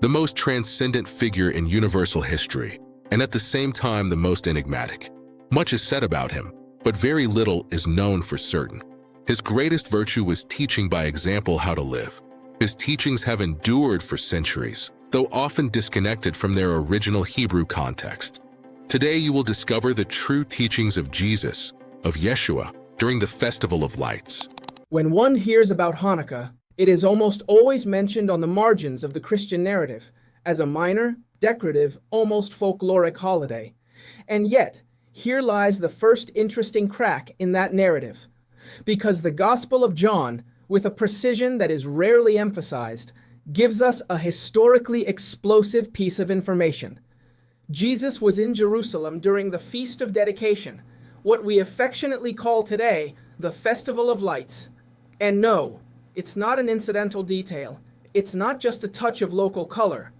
the most transcendent figure in universal history, and at the same time the most enigmatic. Much is said about him, but very little is known for certain. His greatest virtue was teaching by example how to live. His teachings have endured for centuries, though often disconnected from their original Hebrew context. Today you will discover the true teachings of Jesus, of Yeshua, during the Festival of Lights. When one hears about Hanukkah, it is almost always mentioned on the margins of the Christian narrative as a minor, decorative, almost folkloric holiday. And yet, here lies the first interesting crack in that narrative. Because the Gospel of John, with a precision that is rarely emphasized, gives us a historically explosive piece of information. Jesus was in Jerusalem during the Feast of Dedication, what we affectionately call today the Festival of Lights. And no, it's not an incidental detail. It's not just a touch of local color.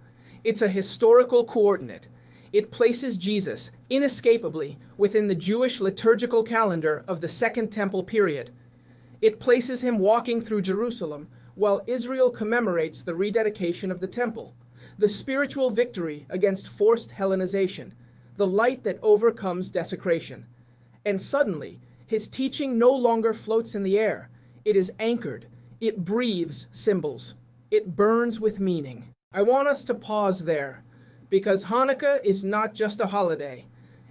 It's a historical coordinate. It places Jesus inescapably within the Jewish liturgical calendar of the Second Temple period. It places him walking through Jerusalem while Israel commemorates the rededication of the temple, the spiritual victory against forced Hellenization, the light that overcomes desecration. And suddenly, his teaching no longer floats in the air. It is anchored. It breathes symbols. It burns with meaning. I want us to pause there, because Hanukkah is not just a holiday.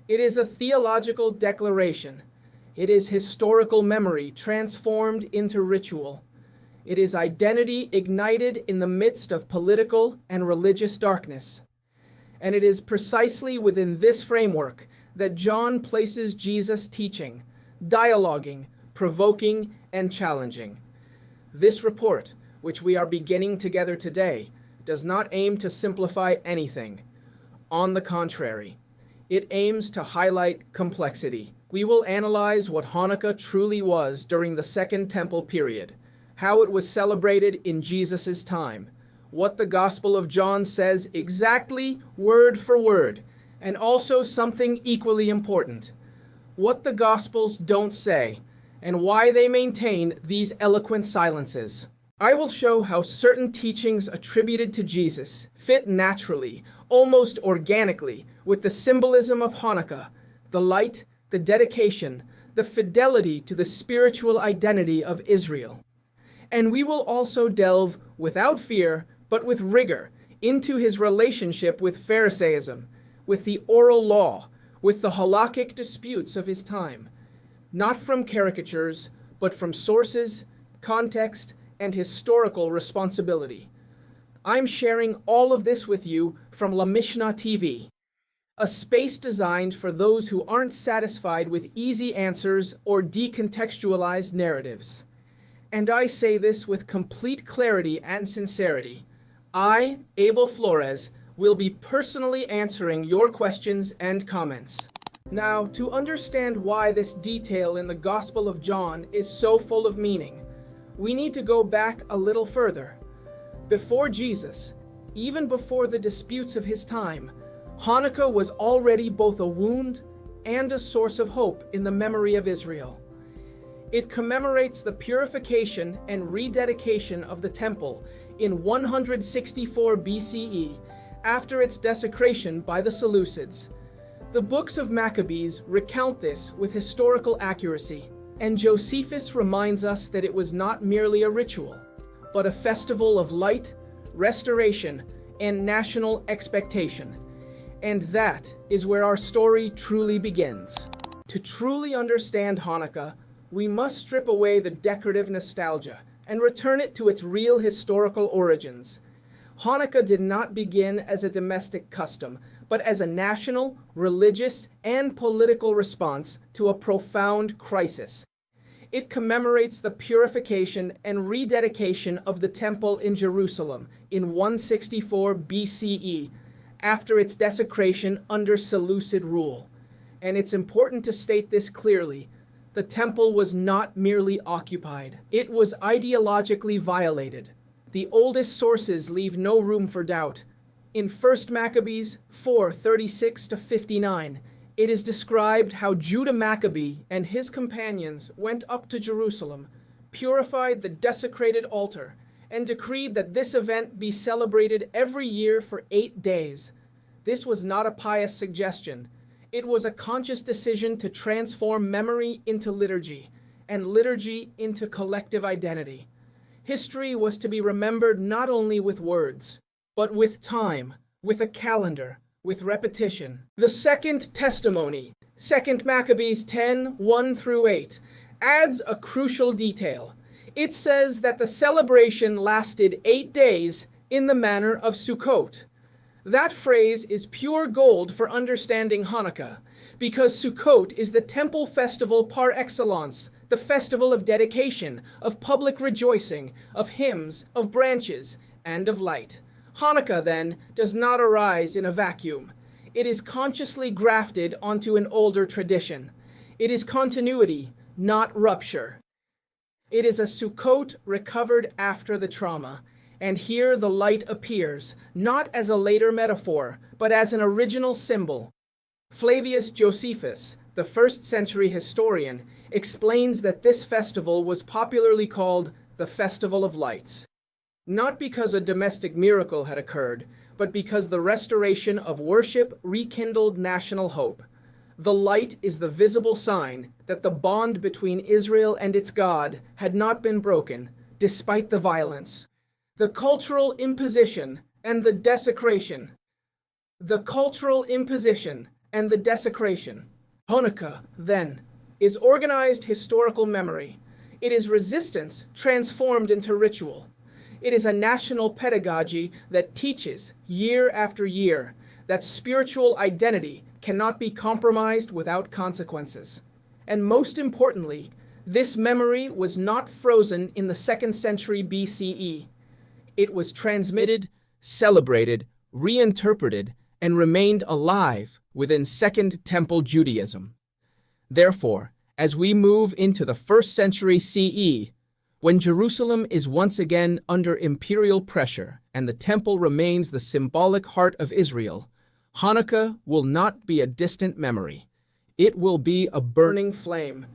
It is a theological declaration. It is historical memory transformed into ritual. It is identity ignited in the midst of political and religious darkness. And it is precisely within this framework that John places Jesus' teaching, dialoguing, provoking, and challenging. This report, which we are beginning together today, does not aim to simplify anything. On the contrary, it aims to highlight complexity. We will analyze what Hanukkah truly was during the Second Temple period, how it was celebrated in Jesus' time, what the Gospel of John says exactly word for word, and also something equally important, what the Gospels don't say, and why they maintain these eloquent silences. I will show how certain teachings attributed to Jesus fit naturally, almost organically, with the symbolism of Hanukkah, the light, the dedication, the fidelity to the spiritual identity of Israel. And we will also delve, without fear, but with rigor, into his relationship with Pharisaism, with the oral law, with the halakhic disputes of his time, not from caricatures, but from sources, context, and historical responsibility. I'm sharing all of this with you from La Mishna TV, a space designed for those who aren't satisfied with easy answers or decontextualized narratives. And I say this with complete clarity and sincerity. I, Abel Flores, will be personally answering your questions and comments. Now, to understand why this detail in the Gospel of John is so full of meaning, we need to go back a little further. Before Jesus, even before the disputes of his time, Hanukkah was already both a wound and a source of hope in the memory of Israel. It commemorates the purification and rededication of the temple in 164 BCE after its desecration by the Seleucids. The books of Maccabees recount this with historical accuracy, and Josephus reminds us that it was not merely a ritual, but a festival of light, restoration, and national expectation. And that is where our story truly begins. To truly understand Hanukkah, we must strip away the decorative nostalgia and return it to its real historical origins. Hanukkah did not begin as a domestic custom, but as a national, religious, and political response to a profound crisis. It commemorates the purification and rededication of the temple in Jerusalem in 164 BCE, after its desecration under Seleucid rule. And it's important to state this clearly. The temple was not merely occupied. It was ideologically violated. The oldest sources leave no room for doubt. In 1 Maccabees 4:36-59, it is described how Judah Maccabee and his companions went up to Jerusalem, purified the desecrated altar, and decreed that this event be celebrated every year for 8 days. This was not a pious suggestion. It was a conscious decision to transform memory into liturgy, and liturgy into collective identity. History was to be remembered not only with words, but with time, with a calendar, with repetition. The second testimony, 2 Maccabees 10:1-8, adds a crucial detail. It says that the celebration lasted 8 days in the manner of Sukkot. That phrase is pure gold for understanding Hanukkah, because Sukkot is the temple festival par excellence, the festival of dedication, of public rejoicing, of hymns, of branches, and of light. Hanukkah, then, does not arise in a vacuum. It is consciously grafted onto an older tradition. It is continuity, not rupture. It is a Sukkot recovered after the trauma, and here the light appears, not as a later metaphor, but as an original symbol. Flavius Josephus, the first-century historian, explains that this festival was popularly called the Festival of Lights, not because a domestic miracle had occurred, but because the restoration of worship rekindled national hope. The light is the visible sign that the bond between Israel and its God had not been broken, despite the violence. The cultural imposition and the desecration. The cultural imposition and the desecration. Hanukkah, then, is organized historical memory. It is resistance transformed into ritual. It is a national pedagogy that teaches, year after year, that spiritual identity cannot be compromised without consequences. And most importantly, this memory was not frozen in the 2nd century BCE. It was transmitted, celebrated, reinterpreted, and remained alive within Second Temple Judaism. Therefore, as we move into the 1st century CE, when Jerusalem is once again under imperial pressure and the temple remains the symbolic heart of Israel, Hanukkah will not be a distant memory. It will be a burning flame.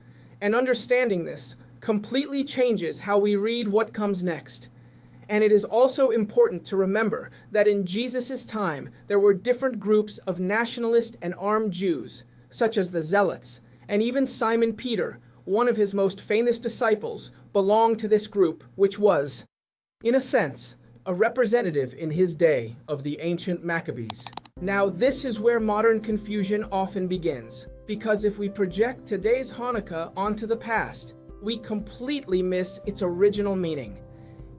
And understanding this completely changes how we read what comes next. And it is also important to remember that in Jesus' time there were different groups of nationalist and armed Jews, such as the Zealots, and even Simon Peter, one of his most famous disciples, belonged to this group, which was, in a sense, a representative in his day of the ancient Maccabees. Now, this is where modern confusion often begins, because if we project today's Hanukkah onto the past, we completely miss its original meaning.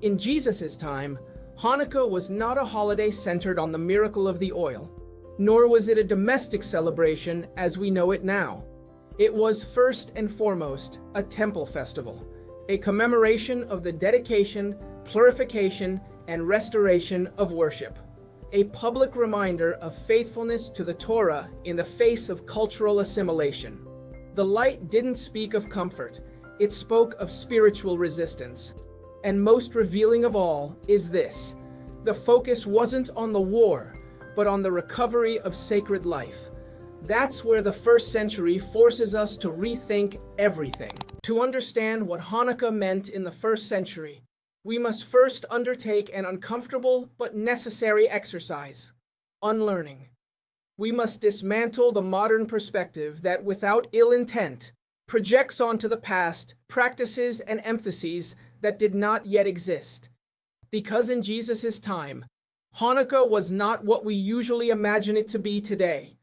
In Jesus' time, Hanukkah was not a holiday centered on the miracle of the oil, nor was it a domestic celebration as we know it now. It was first and foremost a temple festival, a commemoration of the dedication, purification, and restoration of worship, a public reminder of faithfulness to the Torah in the face of cultural assimilation. The light didn't speak of comfort, it spoke of spiritual resistance. And most revealing of all is this: the focus wasn't on the war, but on the recovery of sacred life. That's where the 1st century forces us to rethink everything. To understand what Hanukkah meant in the 1st century, we must first undertake an uncomfortable but necessary exercise: unlearning. We must dismantle the modern perspective that, without ill intent, projects onto the past practices and emphases that did not yet exist. Because in Jesus' time, Hanukkah was not what we usually imagine it to be today.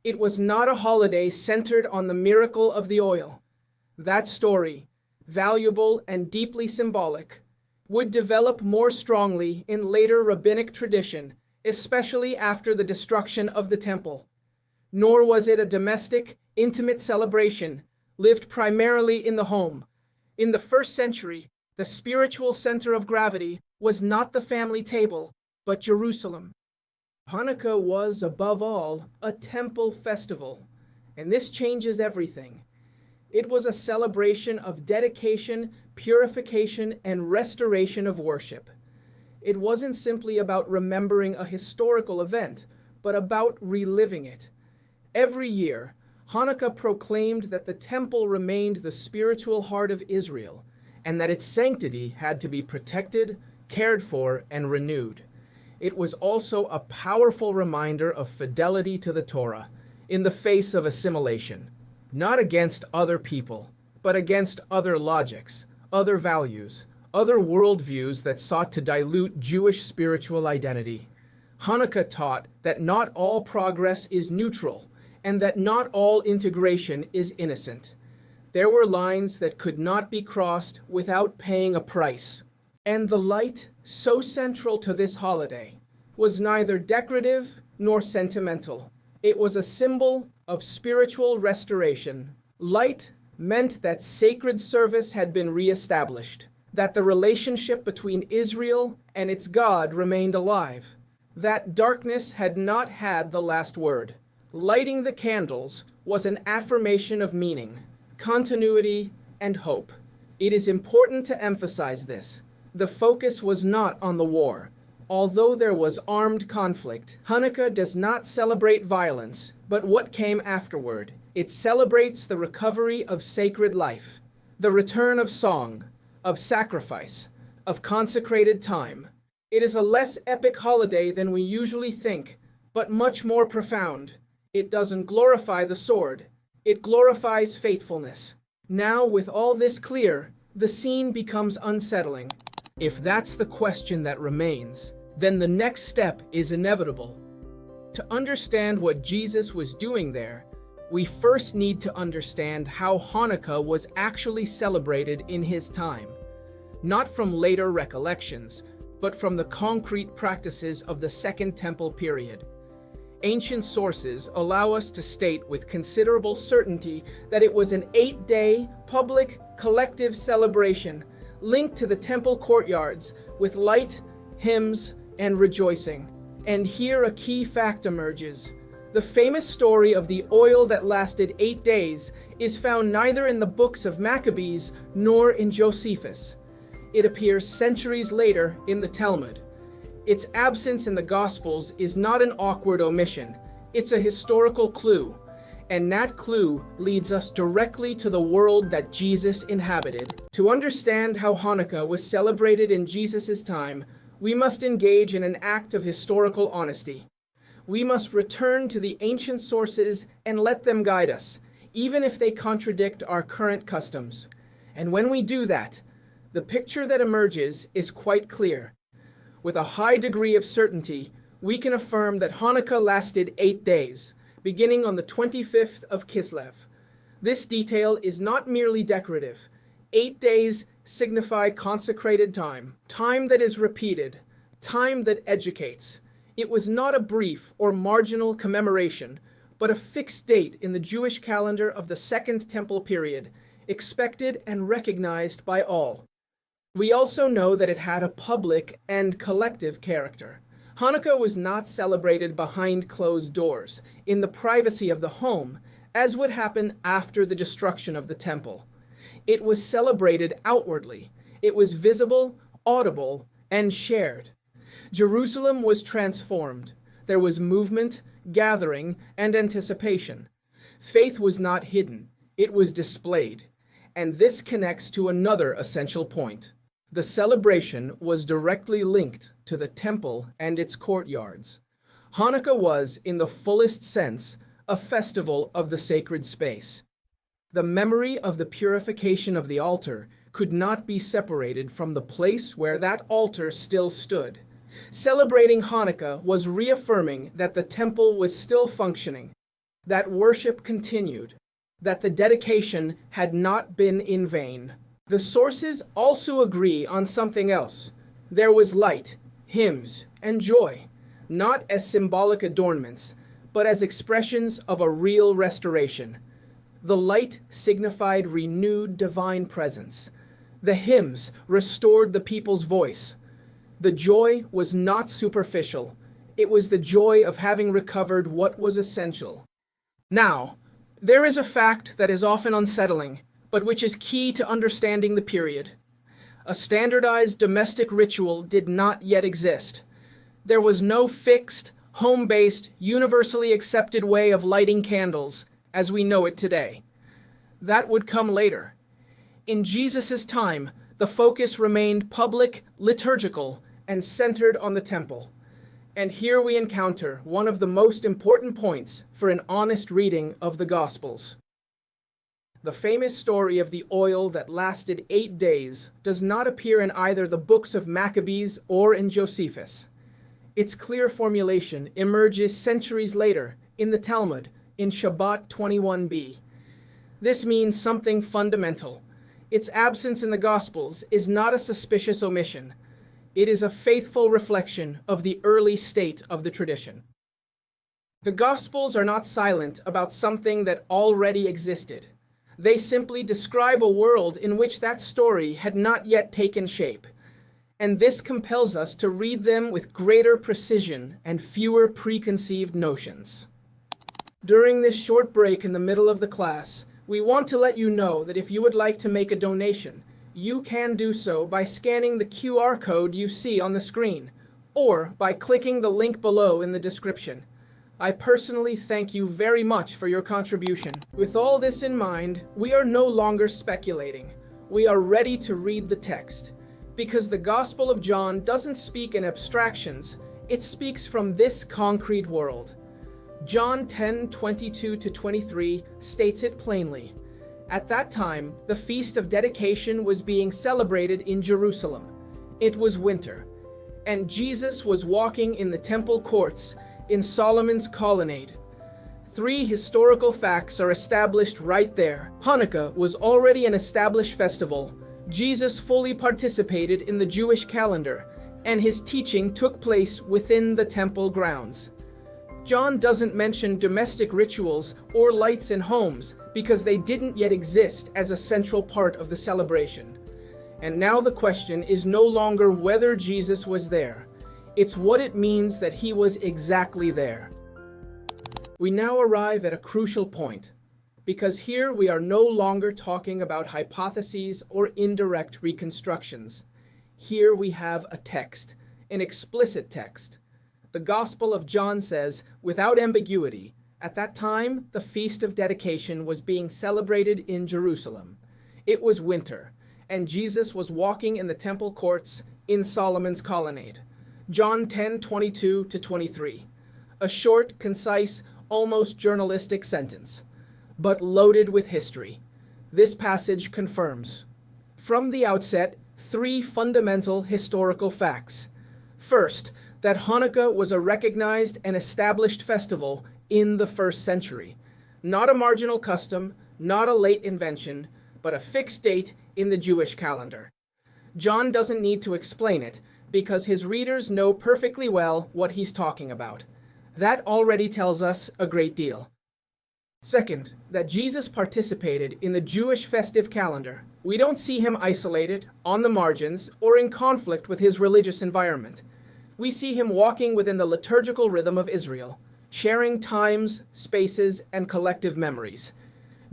It was not a holiday centered on the miracle of the oil. That story, valuable and deeply symbolic, would develop more strongly in later rabbinic tradition, especially after the destruction of the temple. Nor was it a domestic, intimate celebration, lived primarily in the home. In the 1st century, the spiritual center of gravity was not the family table, but Jerusalem. Hanukkah was, above all, a temple festival, and this changes everything. It was a celebration of dedication, purification, and restoration of worship. It wasn't simply about remembering a historical event, but about reliving it. Every year, Hanukkah proclaimed that the temple remained the spiritual heart of Israel, and that its sanctity had to be protected, cared for, and renewed. It was also a powerful reminder of fidelity to the Torah in the face of assimilation, not against other people, but against other logics, other values, other worldviews that sought to dilute Jewish spiritual identity. Hanukkah taught that not all progress is neutral, and that not all integration is innocent. There were lines that could not be crossed without paying a price. And the light, so central to this holiday, was neither decorative nor sentimental. It was a symbol of spiritual restoration. Light meant that sacred service had been reestablished, that the relationship between Israel and its God remained alive, that darkness had not had the last word. Lighting the candles was an affirmation of meaning, continuity, and hope. It is important to emphasize this. The focus was not on the war. Although there was armed conflict, Hanukkah does not celebrate violence, but what came afterward. It celebrates the recovery of sacred life, the return of song, of sacrifice, of consecrated time. It is a less epic holiday than we usually think, but much more profound. It doesn't glorify the sword. It glorifies faithfulness. Now, with all this clear, the scene becomes unsettling. If that's the question that remains, then the next step is inevitable. To understand what Jesus was doing there, we first need to understand how Hanukkah was actually celebrated in his time, not from later recollections, but from the concrete practices of the Second Temple period. Ancient sources allow us to state with considerable certainty that it was an 8-day public collective celebration linked to the temple courtyards with light, hymns, and rejoicing. And here a key fact emerges. The famous story of the oil that lasted 8 days is found neither in the books of Maccabees nor in Josephus. It appears centuries later in the Talmud. Its absence in the Gospels is not an awkward omission. It's a historical clue. And that clue leads us directly to the world that Jesus inhabited. To understand how Hanukkah was celebrated in Jesus' time, we must engage in an act of historical honesty. We must return to the ancient sources and let them guide us, even if they contradict our current customs. And when we do that, the picture that emerges is quite clear. With a high degree of certainty, we can affirm that Hanukkah lasted 8 days, beginning on the 25th of Kislev. This detail is not merely decorative. 8 days signify consecrated time, time that is repeated, time that educates. It was not a brief or marginal commemoration, but a fixed date in the Jewish calendar of the Second Temple period, expected and recognized by all. We also know that it had a public and collective character. Hanukkah was not celebrated behind closed doors, in the privacy of the home, as would happen after the destruction of the temple. It was celebrated outwardly. It was visible, audible, and shared. Jerusalem was transformed. There was movement, gathering, and anticipation. Faith was not hidden. It was displayed. And this connects to another essential point. The celebration was directly linked to the temple and its courtyards. Hanukkah was, in the fullest sense, a festival of the sacred space. The memory of the purification of the altar could not be separated from the place where that altar still stood. Celebrating Hanukkah was reaffirming that the temple was still functioning, that worship continued, that the dedication had not been in vain. The sources also agree on something else. There was light, hymns, and joy, not as symbolic adornments, but as expressions of a real restoration. The light signified renewed divine presence. The hymns restored the people's voice. The joy was not superficial. It was the joy of having recovered what was essential. Now, there is a fact that is often unsettling, but which is key to understanding the period. A standardized domestic ritual did not yet exist. There was no fixed, home-based, universally accepted way of lighting candles as we know it today. That would come later. In Jesus' time, The focus remained public, liturgical, and centered on the temple. And here we encounter one of the most important points for an honest reading of the Gospels. The famous story of the oil that lasted 8 days does not appear in either the books of Maccabees or in Josephus. Its clear formulation emerges centuries later in the Talmud, in Shabbat 21b. This means something fundamental. Its absence in the Gospels is not a suspicious omission. It is a faithful reflection of the early state of the tradition. The Gospels are not silent about something that already existed. They simply describe a world in which that story had not yet taken shape. And this compels us to read them with greater precision and fewer preconceived notions. During this short break in the middle of the class, we want to let you know that if you would like to make a donation, you can do so by scanning the QR code you see on the screen, or by clicking the link below in the description. I personally thank you very much for your contribution. With all this in mind, we are no longer speculating. We are ready to read the text. Because the Gospel of John doesn't speak in abstractions, it speaks from this concrete world. John 10:22-23 states it plainly. At that time, the Feast of Dedication was being celebrated in Jerusalem. It was winter, and Jesus was walking in the temple courts in Solomon's colonnade. 3 historical facts are established right there. Hanukkah was already an established festival. Jesus fully participated in the Jewish calendar, and his teaching took place within the temple grounds. John doesn't mention domestic rituals or lights in homes because they didn't yet exist as a central part of the celebration. And now the question is no longer whether Jesus was there. It's what it means that he was exactly there. We now arrive at a crucial point, because here we are no longer talking about hypotheses or indirect reconstructions. Here we have a text, an explicit text. The Gospel of John says, without ambiguity, at that time the Feast of Dedication was being celebrated in Jerusalem. It was winter, and Jesus was walking in the temple courts in Solomon's colonnade. John 10:22-23. A short, concise, almost journalistic sentence, but loaded with history. This passage confirms, from the outset, 3 fundamental historical facts. First, that Hanukkah was a recognized and established festival in the 1st century. Not a marginal custom, not a late invention, but a fixed date in the Jewish calendar. John doesn't need to explain it, because his readers know perfectly well what he's talking about. That already tells us a great deal. Second, that Jesus participated in the Jewish festive calendar. We don't see him isolated, on the margins, or in conflict with his religious environment. We see him walking within the liturgical rhythm of Israel, sharing times, spaces, and collective memories.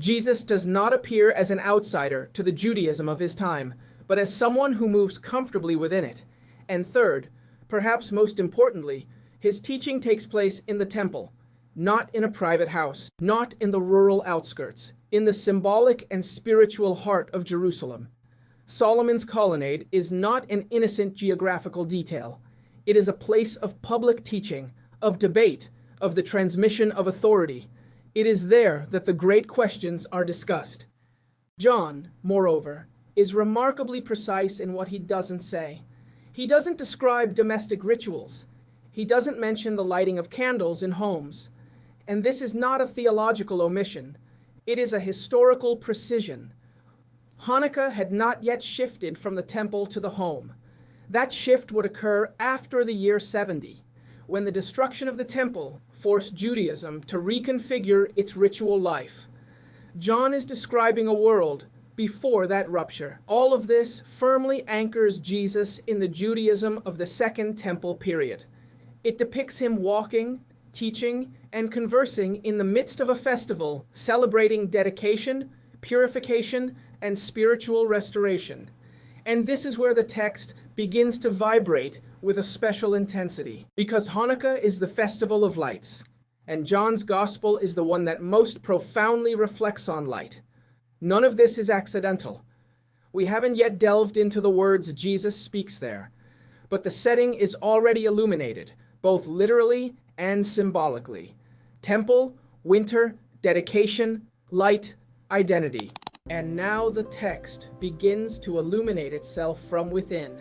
Jesus does not appear as an outsider to the Judaism of his time, but as someone who moves comfortably within it. And third, perhaps most importantly, his teaching takes place in the temple, not in a private house, not in the rural outskirts, in the symbolic and spiritual heart of Jerusalem. Solomon's colonnade is not an innocent geographical detail. It is a place of public teaching, of debate, of the transmission of authority. It is there that the great questions are discussed. John, moreover, is remarkably precise in what he doesn't say. He doesn't describe domestic rituals. He doesn't mention the lighting of candles in homes. And this is not a theological omission. It is a historical precision. Hanukkah had not yet shifted from the temple to the home. That shift would occur after the year 70, when the destruction of the temple forced Judaism to reconfigure its ritual life. John is describing a world before that rupture. All of this firmly anchors Jesus in the Judaism of the Second Temple period. It depicts him walking, teaching, and conversing in the midst of a festival celebrating dedication, purification, and spiritual restoration. And this is where the text begins to vibrate with a special intensity, because Hanukkah is the festival of lights, and John's gospel is the one that most profoundly reflects on light. None of this is accidental. We haven't yet delved into the words Jesus speaks there, but the setting is already illuminated, both literally and symbolically. Temple, winter, dedication, light, identity. And now the text begins to illuminate itself from within.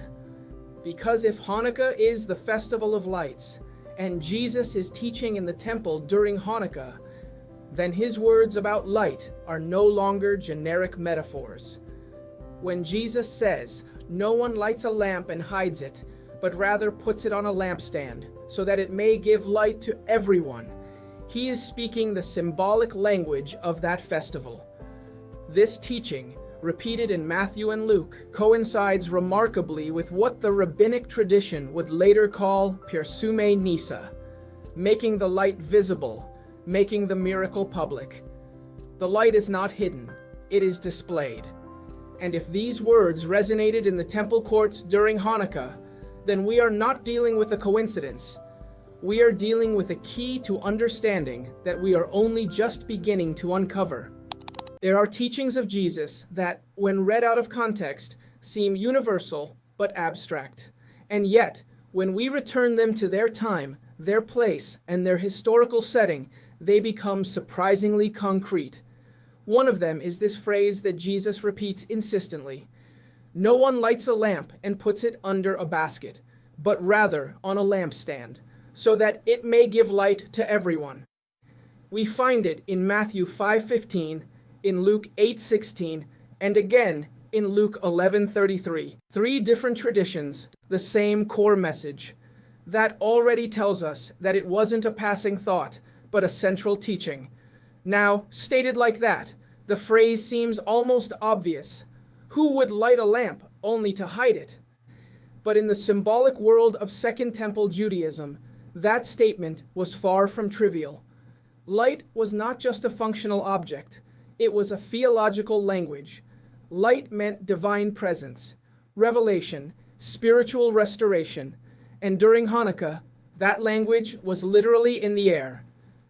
Because if Hanukkah is the festival of lights, and Jesus is teaching in the temple during Hanukkah, then his words about light are no longer generic metaphors. When Jesus says, "No one lights a lamp and hides it, but rather puts it on a lampstand, so that it may give light to everyone," he is speaking the symbolic language of that festival. This teaching, repeated in Matthew and Luke, coincides remarkably with what the rabbinic tradition would later call pursume nisa, making the light visible, making the miracle public. The light is not hidden, it is displayed. And if these words resonated in the temple courts during Hanukkah, then we are not dealing with a coincidence. We are dealing with a key to understanding that we are only just beginning to uncover. There are teachings of Jesus that, when read out of context, seem universal but abstract. And yet, when we return them to their time, their place, and their historical setting, they become surprisingly concrete. One of them is this phrase that Jesus repeats insistently: "No one lights a lamp and puts it under a basket, but rather on a lampstand, so that it may give light to everyone." We find it in Matthew 5:15, in Luke 8:16, and again in Luke 11:33. Three different traditions, the same core message. That already tells us that it wasn't a passing thought, but a central teaching. Now, stated like that, the phrase seems almost obvious. Who would light a lamp only to hide it? But in the symbolic world of Second Temple Judaism, that statement was far from trivial. Light was not just a functional object. It was a theological language. Light meant divine presence, revelation, spiritual restoration, and during Hanukkah, that language was literally in the air.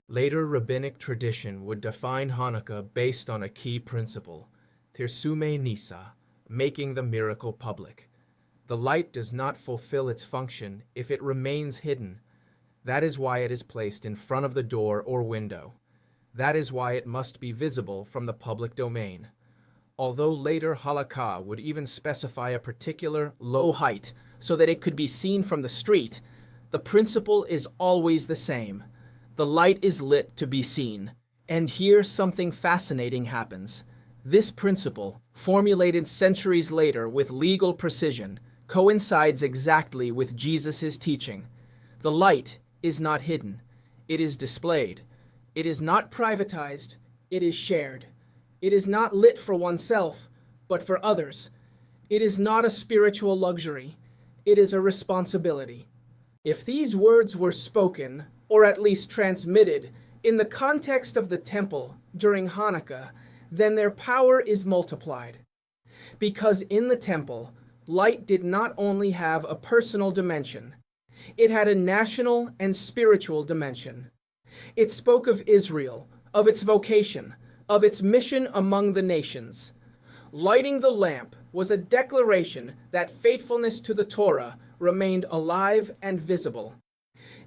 Later rabbinic tradition would define Hanukkah based on a key principle, pursume nisa, making the miracle public. The light does not fulfill its function if it remains hidden. That is why it is placed in front of the door or window. That is why it must be visible from the public domain. Although later halakha would even specify a particular low height so that it could be seen from the street, the principle is always the same. The light is lit to be seen. And here something fascinating happens. This principle, formulated centuries later with legal precision, coincides exactly with Jesus' teaching. The light is not hidden. It is displayed. It is not privatized. It is shared. It is not lit for oneself, but for others. It is not a spiritual luxury. It is a responsibility. If these words were spoken, or at least transmitted, in the context of the temple during Hanukkah, then their power is multiplied. Because in the temple, light did not only have a personal dimension, it had a national and spiritual dimension. It spoke of Israel, of its vocation, of its mission among the nations. Lighting the lamp was a declaration that faithfulness to the Torah remained alive and visible.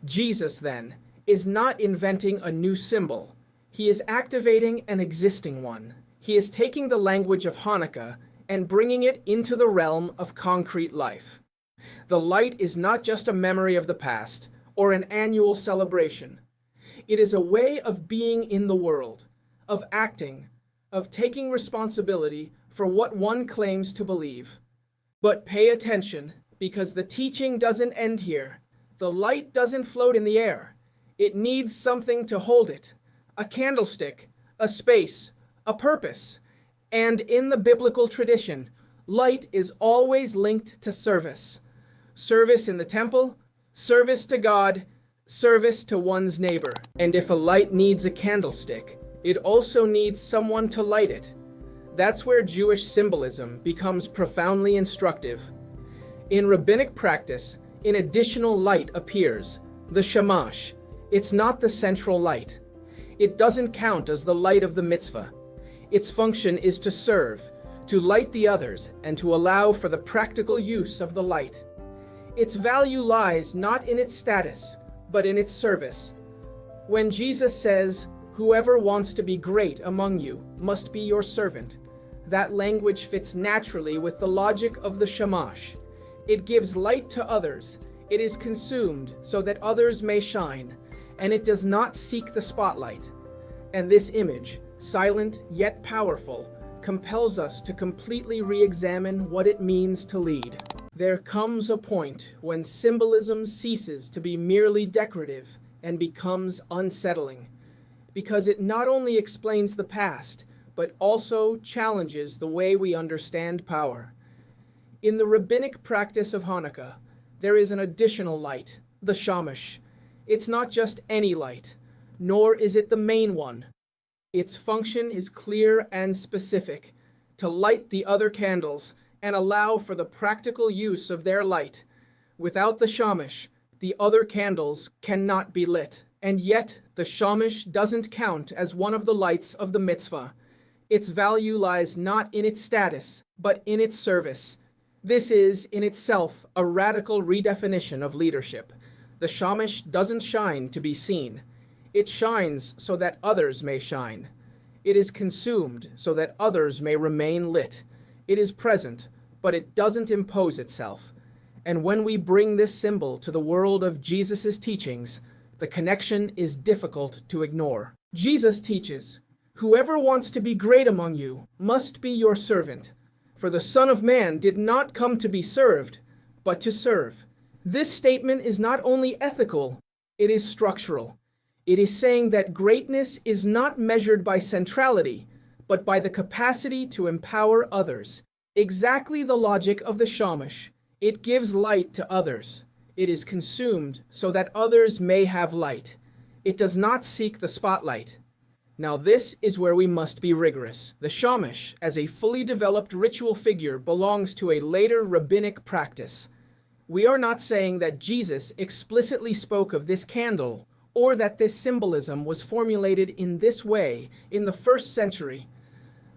Jesus, then, is not inventing a new symbol. He is activating an existing one. He is taking the language of Hanukkah and bringing it into the realm of concrete life. The light is not just a memory of the past or an annual celebration. It is a way of being in the world, of acting, of taking responsibility for what one claims to believe. But pay attention, because the teaching doesn't end here. The light doesn't float in the air. It needs something to hold it, a candlestick, a space, a purpose. And in the biblical tradition, light is always linked to service. Service in the temple, service to God, service to one's neighbor. And if a light needs a candlestick, it also needs someone to light it. That's where Jewish symbolism becomes profoundly instructive. In rabbinic practice, an additional light appears, the shamash. It's not the central light. It doesn't count as the light of the mitzvah. Its function is to serve, to light the others and to allow for the practical use of the light. Its value lies not in its status, but in its service. When Jesus says, "Whoever wants to be great among you must be your servant," that language fits naturally with the logic of the shamash. It gives light to others, it is consumed so that others may shine, and it does not seek the spotlight. And this image, silent yet powerful, compels us to completely re-examine what it means to lead. There comes a point when symbolism ceases to be merely decorative and becomes unsettling, because it not only explains the past, but also challenges the way we understand power. In the rabbinic practice of Hanukkah, there is an additional light, the shamash. It's not just any light, nor is it the main one. Its function is clear and specific, to light the other candles and allow for the practical use of their light. Without the shamash, the other candles cannot be lit. And yet, the shamash doesn't count as one of the lights of the mitzvah. Its value lies not in its status, but in its service. This is, in itself, a radical redefinition of leadership. The shamash doesn't shine to be seen. It shines so that others may shine. It is consumed so that others may remain lit. It is present, but it doesn't impose itself. And when we bring this symbol to the world of Jesus' teachings, the connection is difficult to ignore. Jesus teaches, "Whoever wants to be great among you must be your servant. For the Son of Man did not come to be served, but to serve." This statement is not only ethical, it is structural. It is saying that greatness is not measured by centrality, but by the capacity to empower others. Exactly the logic of the shamash. It gives light to others. It is consumed so that others may have light. It does not seek the spotlight. Now this is where we must be rigorous. The shamash, as a fully developed ritual figure, belongs to a later rabbinic practice. We are not saying that Jesus explicitly spoke of this candle, or that this symbolism was formulated in this way in the 1st century.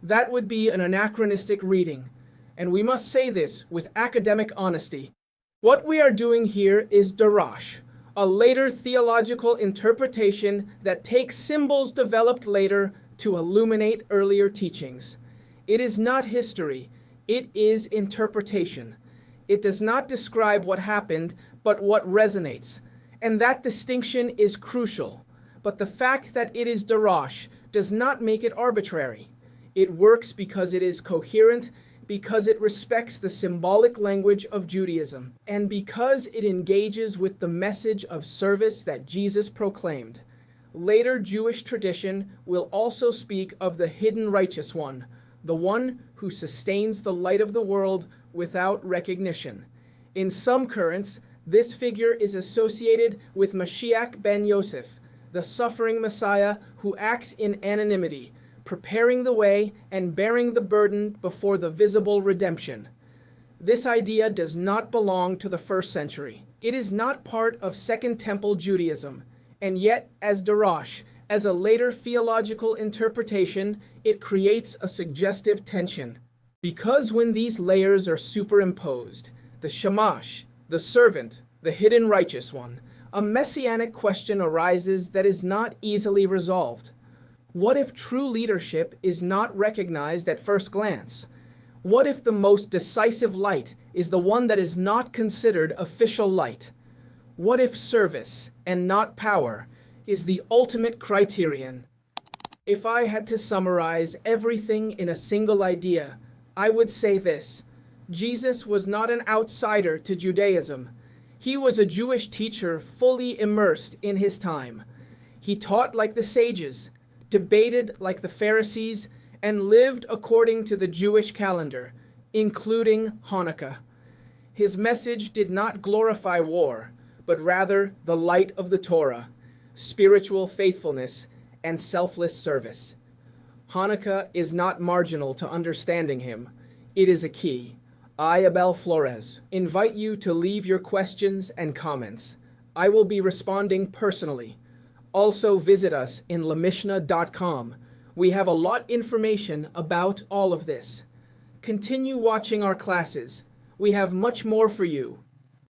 That would be an anachronistic reading, and we must say this with academic honesty. What we are doing here is darash, a later theological interpretation that takes symbols developed later to illuminate earlier teachings. It is not history, it is interpretation. It does not describe what happened, but what resonates. And that distinction is crucial. But the fact that it is darash does not make it arbitrary. It works because it is coherent, because it respects the symbolic language of Judaism, and because it engages with the message of service that Jesus proclaimed. Later Jewish tradition will also speak of the hidden righteous one, the one who sustains the light of the world without recognition. In some currents, this figure is associated with Mashiach ben Yosef, the suffering Messiah who acts in anonymity, preparing the way and bearing the burden before the visible redemption. This idea does not belong to the 1st century. It is not part of Second Temple Judaism, and yet, as darash, as a later theological interpretation, it creates a suggestive tension. Because when these layers are superimposed, the shamash, the servant, the hidden righteous one, a messianic question arises that is not easily resolved. What if true leadership is not recognized at first glance? What if the most decisive light is the one that is not considered official light? What if service, and not power, is the ultimate criterion? If I had to summarize everything in a single idea, I would say this: Jesus was not an outsider to Judaism. He was a Jewish teacher fully immersed in his time. He taught like the sages, debated like the Pharisees, and lived according to the Jewish calendar, including Hanukkah. His message did not glorify war, but rather the light of the Torah, spiritual faithfulness, and selfless service. Hanukkah is not marginal to understanding him. It is a key. I, Abel Flores, invite you to leave your questions and comments. I will be responding personally. Also visit us in lemishna.com. We have a lot information about all of this. Continue watching our classes. We have much more for you.